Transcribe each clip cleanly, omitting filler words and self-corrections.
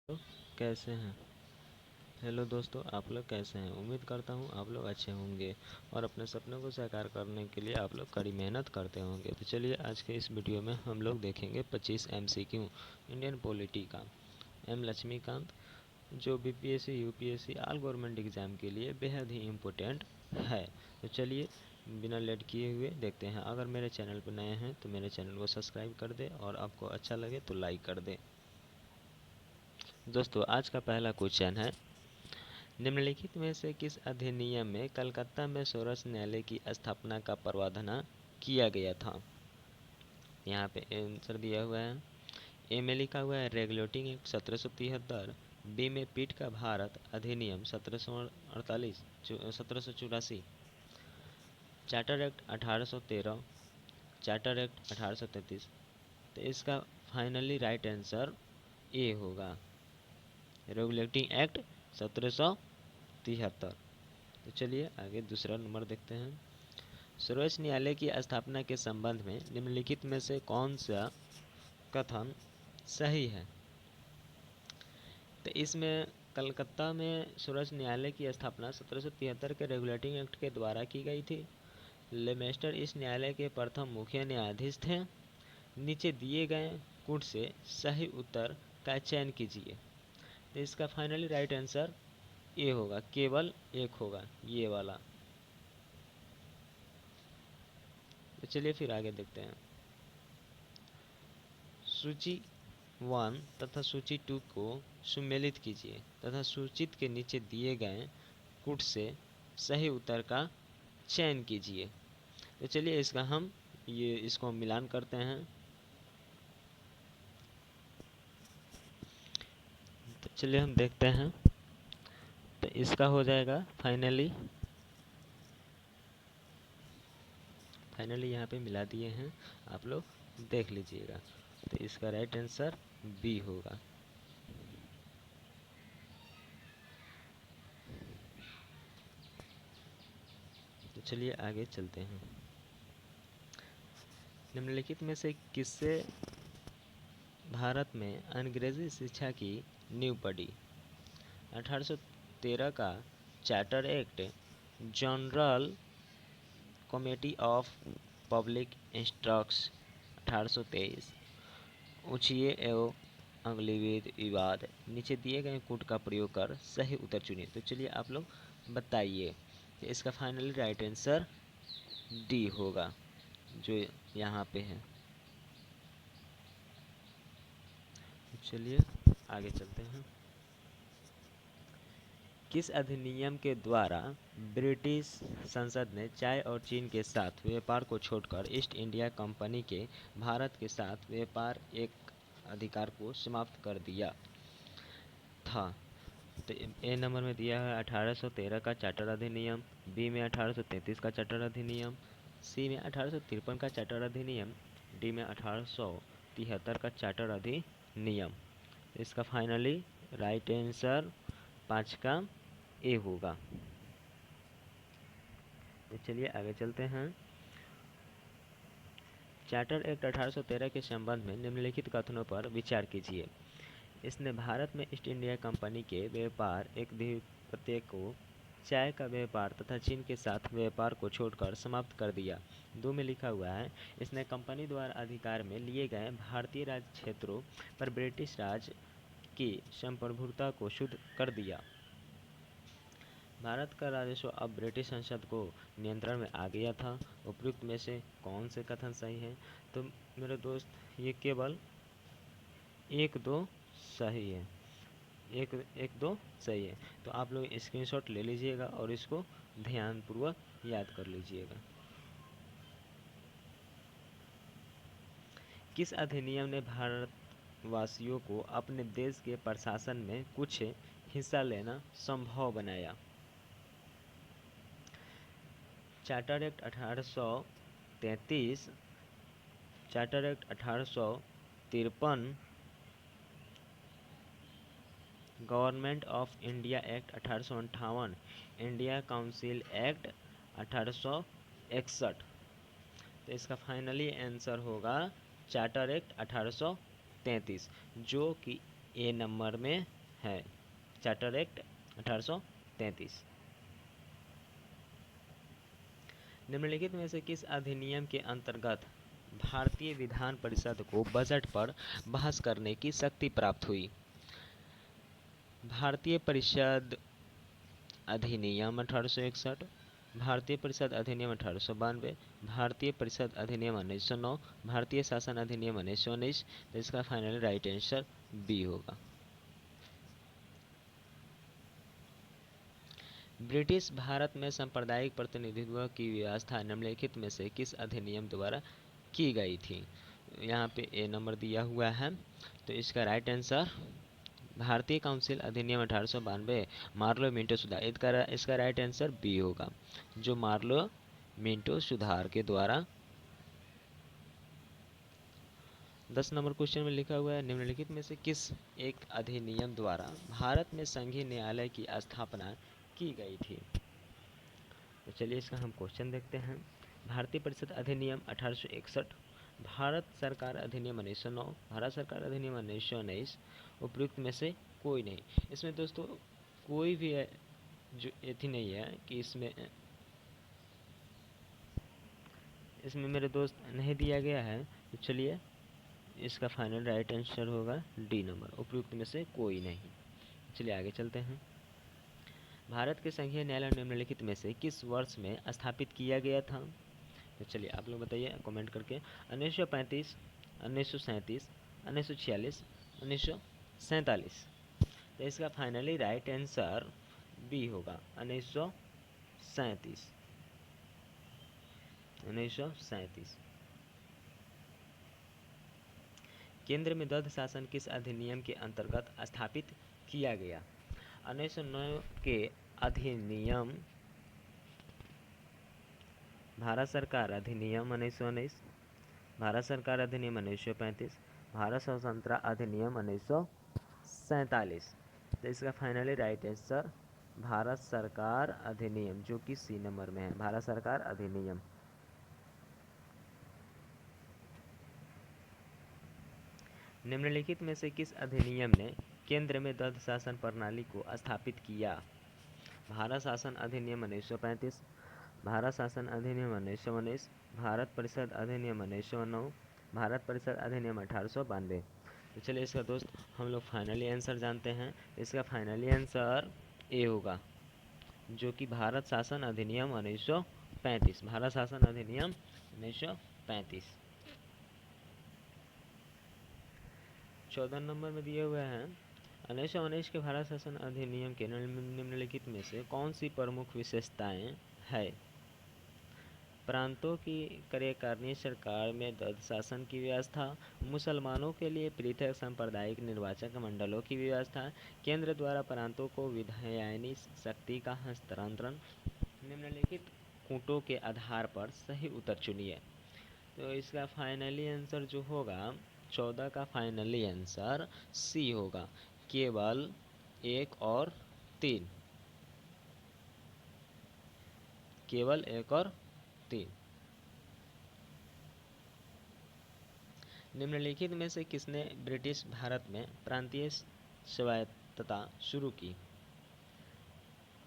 तो कैसे हैं। हेलो दोस्तों, आप लोग कैसे हैं। उम्मीद करता हूँ आप लोग अच्छे होंगे और अपने सपनों को साकार करने के लिए आप लोग कड़ी मेहनत करते होंगे। तो चलिए आज के इस वीडियो में हम लोग देखेंगे 25 MCQ इंडियन पॉलिटी का। एम लक्ष्मीकांत, जो BPSC UPSC all government exam के लिए बेहद ही इम्पोर्टेंट है। तो चलिए बिना लेट किए हुए देखते हैं। अगर मेरे चैनल पर नए हैं तो मेरे चैनल को सब्सक्राइब कर दें और आपको अच्छा लगे तो लाइक कर दें। दोस्तों, आज का पहला क्वेश्चन है, निम्नलिखित में से किस अधिनियम में कलकत्ता में सर्वोच्च न्यायालय की स्थापना का प्रावधान किया गया था। यहाँ पे आंसर दिया हुआ है। ए में लिखा हुआ है रेगुलेटिंग एक्ट 1773, बी में पीठ का भारत अधिनियम 1748 1784, चार्टर एक्ट 1813, चार्टर एक्ट 1833। तो इसका फाइनली राइट आंसर ए होगा, रेगुलेटिंग एक्ट 1773। तो चलिए आगे दूसरा नंबर देखते हैं। सर्वोच्च न्यायालय की स्थापना के संबंध में निम्नलिखित में से कौन सा कथन सही है। तो इसमें कलकत्ता में सर्वोच्च न्यायालय की स्थापना 1773 के रेगुलेटिंग एक्ट के द्वारा की गई थी। लेमेस्टर इस न्यायालय के प्रथम मुख्य न्यायाधीश थे। नीचे दिए गए कूट से सही उत्तर का चयन कीजिए। तो इसका फाइनली राइट आंसर ए होगा, केवल एक होगा, ये वाला। तो चलिए फिर आगे देखते हैं। सूची 1 तथा सूची 2 को सुमेलित कीजिए तथा सूचित के नीचे दिए गए कूट से सही उत्तर का चयन कीजिए। तो चलिए इसको मिलान करते हैं। तो चलिए हम देखते हैं। तो इसका हो जाएगा फाइनली यहाँ पे मिला दिए हैं, आप लोग देख लीजिएगा। तो इसका राइट आंसर बी होगा। तो चलिए आगे चलते हैं। निम्नलिखित में से किससे भारत में अंग्रेजी शिक्षा की नींव पड़ी। 1813 का charter act, general committee of public instructs 1823, उचिए एवं अंग्रेजी विवाद। नीचे दिए गए कूट का प्रयोग कर सही उत्तर चुनिए। तो चलिए आप लोग बताइए कि इसका फाइनली राइट आंसर डी होगा, जो यहाँ पे है। चलिए आगे चलते हैं। किस अधिनियम के द्वारा ब्रिटिश संसद ने चाय और चीन के साथ व्यापार को छोड़कर ईस्ट इंडिया कंपनी के भारत के साथ व्यापार एक अधिकार को समाप्त कर दिया था। तो ए नंबर में दिया है 1813 का चार्टर अधिनियम, बी में 1833 का चार्टर अधिनियम, सी में 1853 का चार्टर अधिनियम, डी में 1873 का चार्टर अधिनियम। इसका फाइनली राइट आंसर 5 का ए होगा। तो चलिए आगे चलते हैं। चार्टर एक्ट 1813 के संबंध में निम्नलिखित कथनों पर विचार कीजिए। इसने भारत में ईस्ट इंडिया कंपनी के व्यापार एक द्विपक्षीय को चाय का व्यापार तथा चीन के साथ व्यापार को छोड़कर समाप्त कर दिया। 2 में लिखा हुआ है, इसने कंपनी द्वारा अधिकार में लिए गए भारतीय राज्य क्षेत्रों पर ब्रिटिश राज की संप्रभुता को शुद्ध कर दिया। भारत का राजस्व अब ब्रिटिश संसद को नियंत्रण में आ गया था। उपयुक्त में से कौन से कथन सही हैं। तो मेरे दोस्त, ये केवल 1-2 सही है, एक एक दो सही है। तो आप लोग स्क्रीनशॉट ले लीजिएगा और इसको ध्यानपूर्वक याद कर लीजिएगा। किस अधिनियम ने भारतवासियों को अपने देश के प्रशासन में कुछ हिस्सा लेना संभव बनाया। Charter act 1833, charter act 1853, government of India act 1858, India council act 1861। तो इसका फाइनली आंसर होगा चार्टर एक्ट 1833, जो कि ए नंबर में है, चार्टर एक्ट 1833। निम्नलिखित में से किस अधिनियम के अंतर्गत भारतीय विधान परिषद को बजट पर बहस करने की शक्ति प्राप्त हुई? भारतीय परिषद अधिनियम 1861, भारतीय परिषद अधिनियम 1892, भारतीय परिषद अधिनियम 1909, भारतीय शासन अधिनियम 1919। तो इसका फाइनल राइट आंसर बी होगा। ब्रिटिश भारत में सांप्रदायिक प्रतिनिधित्व की व्यवस्था निम्नलिखित में से किस अधिनियम द्वारा की गई थी? यहाँ पे ए नंबर दिया हुआ है, तो इसका राइट आंसर भारतीय काउंसिल अधिनियम 1892, मार्लो मिंटो सुधार। इसका राइट आंसर बी होगा, जो मार्लो मिंटो सुधार के द्वारा। 10 नंबर क्वेश्चन में लिखा हुआ है, निम्नलिखित में से किस एक अधिनियम द्वारा भारत में संघीय न्यायालय की स्थापना की गई थी? तो चलिए इसका हम क्वेश्चन देखते हैं। भारतीय परिषद अधिनियम 1861, भारत सरकार अधिनियम 1909, भारत सरकार अधिनियम 1919, उपयुक्त में से कोई नहीं। इसमें दोस्तों कोई भी जो एथी नहीं है कि इसमें मेरे दोस्त नहीं दिया गया है। तो चलिए इसका फाइनल राइट आंसर होगा डी नंबर, उपयुक्त में से कोई नहीं। चलिए आगे चलते हैं। भारत के संघीय न्यायालय निम्नलिखित में से किस वर्ष में स्थापित किया गया था? तो चलिए आप लोग बताइए कमेंट करके। 1935, 1937, 1946, 1947। तो इसका फाइनली राइट आंसर बी होगा, 1937। 1937। केंद्र में द्वैध शासन किस अधिनियम के अंतर्गत स्थापित किया गया? 1909 के अधिनियम, भारत सरकार अधिनियम 1919, भारत सरकार अधिनियम 1935, भारत स्वतंत्रता अधिनियम 1947। तो इसका फाइनली राइट आंसर भारत सरकार अधिनियम, जो कि सी नंबर में है, भारत सरकार अधिनियम। निम्नलिखित में से किस अधिनियम ने केंद्र में द्वैध शासन प्रणाली को स्थापित किया? भारत शासन अधिनियम 1935, भारत शासन अधिनियम 1919, भारत परिषद अधिनियम 1909, भारत परिषद अधिनियम 1892। तो चलिए इसका दोस्त हम लोग फाइनली आंसर जानते हैं। इसका फाइनली आंसर ए होगा, जो कि भारत शासन अधिनियम 1935, भारत शासन अधिनियम 1935। 14 नंबर में दिए हुए हैं, 1919 के भारत शासन अधिनियम के निम्नलिखित में से कौन सी प्रमुख विशेषताएं है? प्रांतों की कार्यकारिणी सरकार में द्वैध शासन की व्यवस्था, मुसलमानों के लिए पृथक सांप्रदायिक निर्वाचक मंडलों की व्यवस्था, केंद्र द्वारा प्रांतों को विधायनी शक्ति का हस्तांतरण। निम्नलिखित कूटों के आधार पर सही उत्तर चुनिए। तो इसका फाइनली आंसर जो होगा 14 का फाइनली आंसर सी होगा, केवल 1 और 3, केवल 1 और 3। निम्नलिखित में से किसने ब्रिटिश भारत में प्रांतीय स्वायत्तता शुरू की?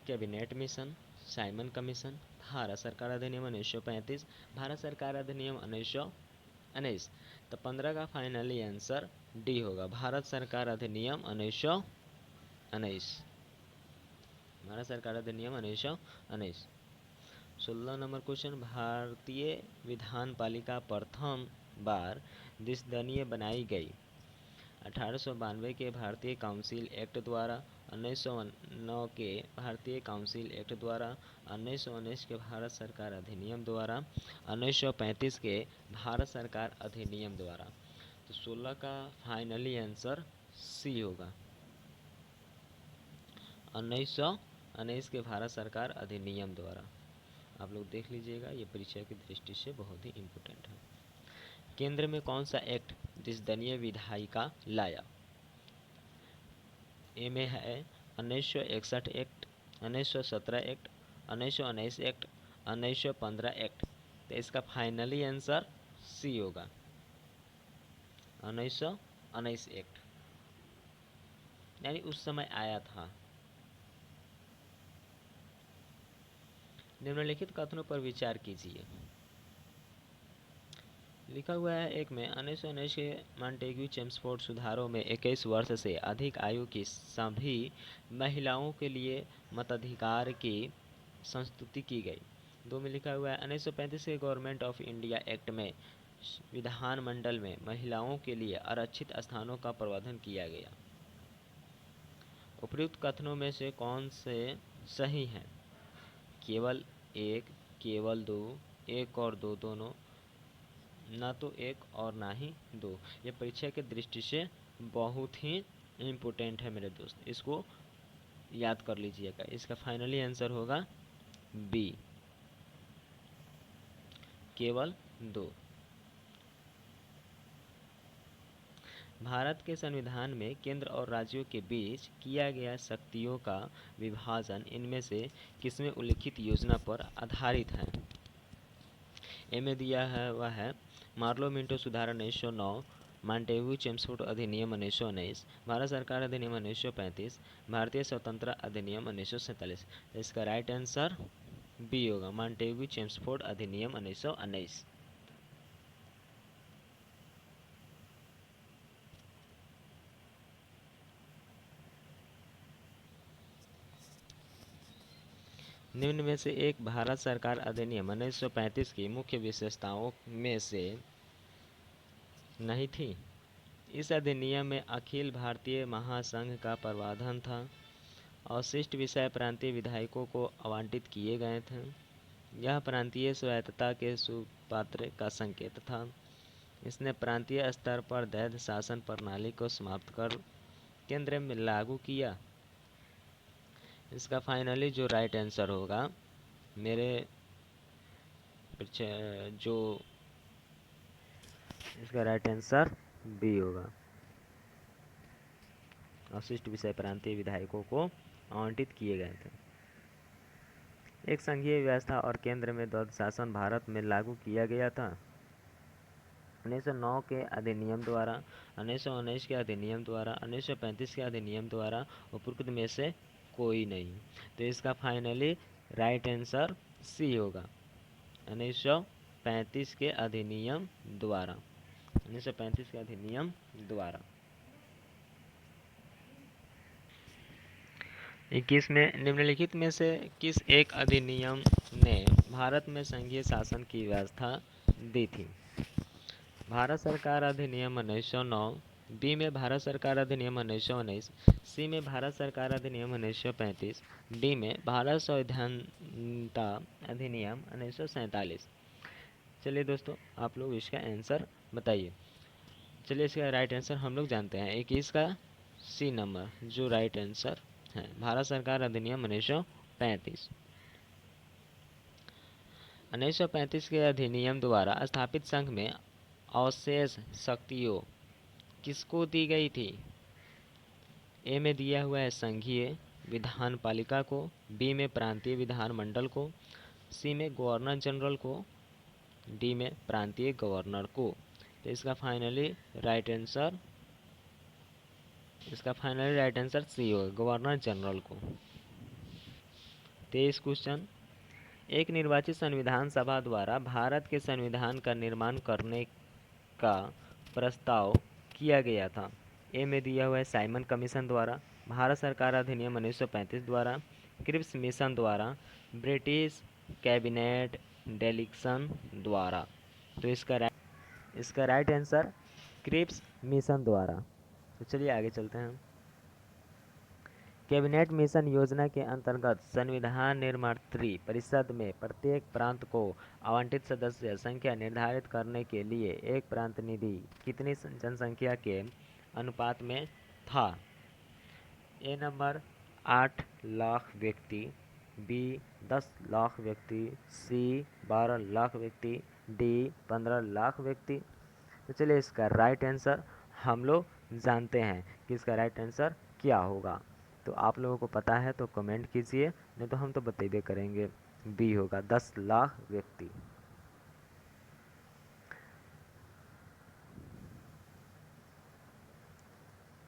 Cabinet mission, Simon commission, Bharat सरकार अधिनियम 1935, भारत सरकार अधिनियम 1919। तो 15 का फाइनली आंसर डी होगा, भारत सरकार अधिनियम 1919, भारत सरकार अधिनियम 1919। 16 नंबर क्वेश्चन, भारतीय विधान पालिका प्रथम बार द्विसदनीय बनाई गई? 1892 के भारतीय काउंसिल एक्ट द्वारा, 1909 के भारतीय काउंसिल एक्ट द्वारा, 1919 के भारत सरकार अधिनियम द्वारा, 1935 के भारत सरकार अधिनियम द्वारा। तो 16 का फाइनली आंसर सी होगा, 1919 के भारत सरकार अधिनियम द्वारा। आप लोग देख लीजिएगा, ये परीक्षा की दृष्टि से बहुत ही इम्पोर्टेंट है। केंद्र में कौन सा एक्ट द्विसदनीय विधायिका लाया? ए में है 1961 एक्ट, 1917 एक्ट, 1919 एक्ट, 1915 एक्ट। तो इसका फाइनली आंसर सी होगा, 1919 एक्ट। यानी उस समय आया था। निम्नलिखित कथनों पर विचार कीजिए। लिखा हुआ है एक में 1919 के मॉन्टेग्यू चेम्सफोर्ड सुधारों में 21 वर्ष से अधिक आयु की सभी महिलाओं के लिए मताधिकार की संस्तुति की गई। 2 में लिखा हुआ है 1935 के गवर्नमेंट ऑफ इंडिया एक्ट में विधानमंडल में महिलाओं के लिए आरक्षित स्थानों का प्रावधान किया गया। उपयुक्त कथनों में से कौन से सही हैं? केवल एक, केवल दो, एक और दो दोनों, ना तो एक और ना ही दो। ये परीक्षा की दृष्टि से बहुत ही इम्पोर्टेंट है मेरे दोस्त, इसको याद कर लीजिएगा। इसका फाइनली आंसर होगा बी, केवल दो। भारत के संविधान में केंद्र और राज्यों के बीच किया गया शक्तियों का विभाजन इनमें से किसमें उल्लिखित योजना पर आधारित है? ए में दिया है वह है मार्लो मिंटो सुधार 1909, मॉन्टेग्यू चेम्सफोर्ड अधिनियम 1919, भारत सरकार अधिनियम 1935, भारतीय स्वतंत्रता अधिनियम 1947। इसका राइट आंसर बी होगा, मॉन्टेग्यू चेम्सफोर्ड अधिनियम 1919। निम्न में से एक भारत सरकार अधिनियम 1935 की मुख्य विशेषताओं में से नहीं थी। इस अधिनियम में अखिल भारतीय महासंघ का प्रावधान था। अवशिष्ट विषय प्रांतीय विधायकों को आवंटित किए गए थे। यह प्रांतीय स्वायत्तता के सुपात्र का संकेत था। इसने प्रांतीय स्तर पर दैध शासन प्रणाली को समाप्त कर केंद्र में लागू किया। इसका फाइनली जो राइट आंसर होगा मेरे जो इसका राइट आंसर बी होगा, अवशिष्ट विषय प्रांतीय विधायकों को आवंटित किए गए थे। एक संघीय व्यवस्था और केंद्र में द्वैध शासन भारत में लागू किया गया था। 1909 के अधिनियम द्वारा, 1919 के अधिनियम द्वारा, 1935 के अधिनियम द्वारा, उपरोक्त में से कोई नहीं। तो इसका फाइनली राइट आंसर सी होगा, 1935 के अधिनियम द्वारा, 1935 के अधिनियम द्वारा। 21 में निम्नलिखित में से किस एक अधिनियम ने भारत में संघीय शासन की व्यवस्था दी थी? भारत सरकार अधिनियम 1909, बी में भारत सरकार अधिनियम 1919, सी में भारत सरकार अधिनियम 1935, डी में भारत संविधानता अधिनियम 1947। चलिए दोस्तों, आप लोग इसका आंसर बताइए। चलिए, इसका राइट आंसर हम लोग जानते हैं। 21 का सी नंबर जो राइट आंसर है, भारत सरकार अधिनियम 1935। 1935 के अधिनियम द्वारा स्थापित संघ में अवशेष शक्तियों किसको दी गई थी? ए में दिया हुआ है संघीय विधानपालिका को, बी में प्रांतीय विधानमंडल को, सी में गवर्नर जनरल को, डी में प्रांतीय गवर्नर को। तो इसका फाइनली राइट आंसर सी होगा, गवर्नर जनरल को। 23 क्वेश्चन, एक निर्वाचित संविधान सभा द्वारा भारत के संविधान का निर्माण करने का प्रस्ताव किया गया था। ए में दिया हुआ है साइमन कमीशन द्वारा, भारत सरकार अधिनियम 1935 द्वारा, क्रिप्स मिशन द्वारा, ब्रिटिश कैबिनेट डेलिक्शन द्वारा। तो इसका राइट आंसर क्रिप्स मिशन द्वारा। तो चलिए आगे चलते हैं। कैबिनेट मिशन योजना के अंतर्गत संविधान निर्मात्री परिषद में प्रत्येक प्रांत को आवंटित सदस्य संख्या निर्धारित करने के लिए एक प्रांतनिधि कितनी जनसंख्या के अनुपात में था? ए नंबर 8 लाख व्यक्ति, बी 10 लाख व्यक्ति, सी 12 लाख व्यक्ति, डी 15 लाख व्यक्ति। तो चलिए, इसका राइट आंसर हम लोग जानते हैं कि इसका राइट आंसर क्या होगा। तो आप लोगों को पता है तो कमेंट कीजिए, नहीं तो हम तो बतेबे करेंगे, बी होगा 10 लाख व्यक्ति।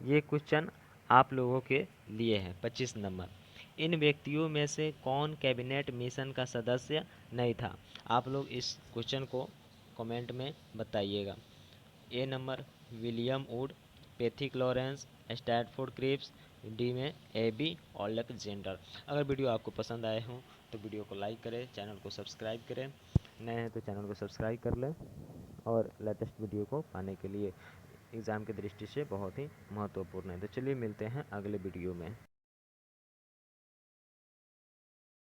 ये क्वेश्चन आप लोगों के लिए है 25 नंबर। इन व्यक्तियों में से कौन कैबिनेट मिशन का सदस्य नहीं था? आप लोग इस क्वेश्चन को कमेंट में बताइएगा। A number William Wood, Pethick Lawrence, Stafford Cripps, D में ए बी अलेक्जेंडर। अगर वीडियो आपको पसंद आए हों तो वीडियो को लाइक करें, चैनल को सब्सक्राइब करें, नए हैं तो चैनल को सब्सक्राइब कर लें और लेटेस्ट वीडियो को पाने के लिए एग्ज़ाम की दृष्टि से बहुत ही महत्वपूर्ण है। तो चलिए मिलते हैं अगले वीडियो में।